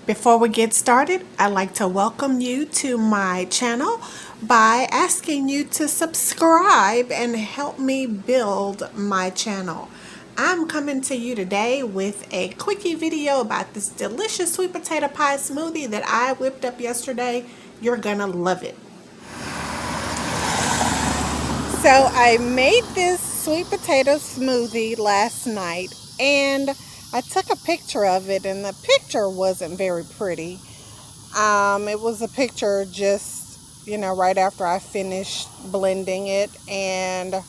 Before we get started, I'd like to welcome you to my channel by asking you to subscribe and help me build my channel. I'm coming to you today with a quickie video about this delicious sweet potato pie smoothie that I whipped up yesterday. You're gonna love it. So I made this sweet potato smoothie last night and I took a picture of it, and the picture wasn't very pretty. It was a picture just, right after I finished blending it, and I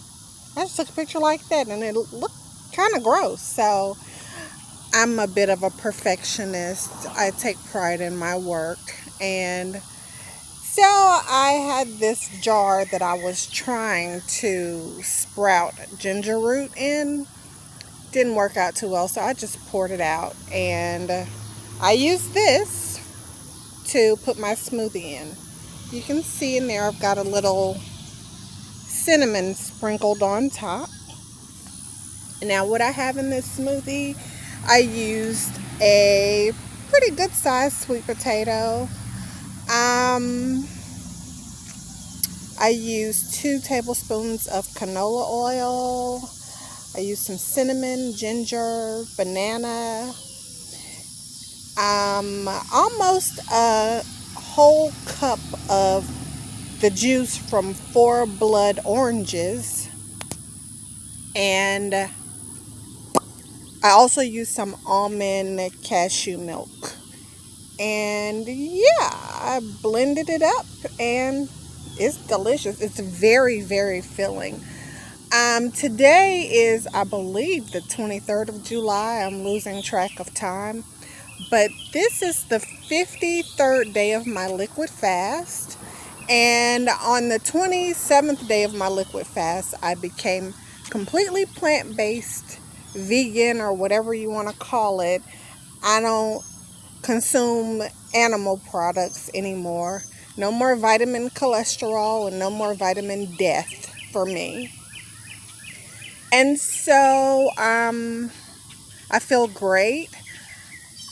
just took a picture like that and it looked kind of gross. So I'm a bit of a perfectionist. I take pride in my work, and so I had this jar that I was trying to sprout ginger root in. Didn't work out too well, so I just poured it out, and I used this to put my smoothie in. You can see in there I've got a little cinnamon sprinkled on top. Now what I have in this smoothie, I used a pretty good sized sweet potato. I used 2 tablespoons of canola oil. I used some cinnamon, ginger, banana, almost a whole cup of the juice from 4 blood oranges, and I also used some almond cashew milk. And yeah, I blended it up and it's delicious. It's very, very filling. Today is, I believe, the 23rd of July. I'm losing track of time. But this is the 53rd day of my liquid fast. And on the 27th day of my liquid fast, I became completely plant-based, vegan, or whatever you want to call it. I don't consume animal products anymore. No more vitamin cholesterol and no more vitamin death for me. And so I feel great.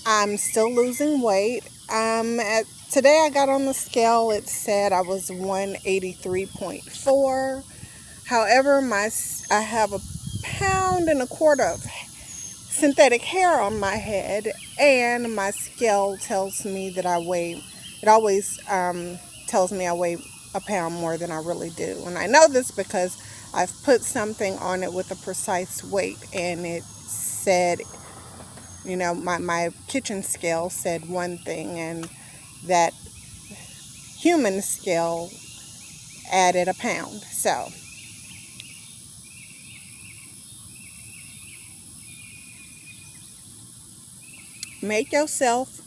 I'm still losing weight. Today I got on the scale. It said I was 183.4. However, I have 1.25 pounds of synthetic hair on my head, and my scale tells me that I weigh. It always tells me I weigh 1 pound more than I really do, and I know this because I've put something on it with a precise weight, and it said, my kitchen scale said one thing, and that human scale added 1 pound. So make yourself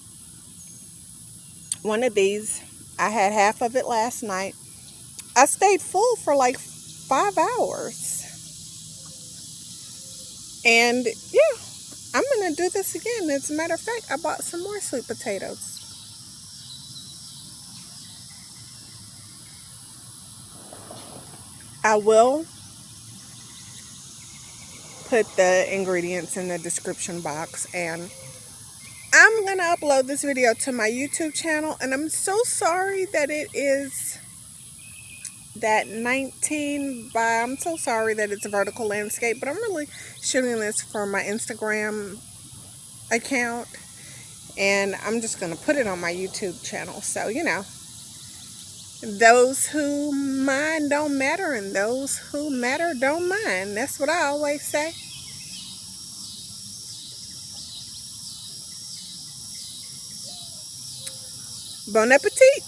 one of these. I had half of it last night. I stayed full for like 5 hours. And yeah, I'm going to do this again. As a matter of fact, I bought some more sweet potatoes. I will put the ingredients in the description box, and I'm going to upload this video to my YouTube channel, and I'm so sorry that it is that 19 by, I'm so sorry that it's a vertical landscape, but I'm really shooting this for my Instagram account, and I'm just going to put it on my YouTube channel. So, those who mind don't matter, and those who matter don't mind. That's what I always say. Bon appetit!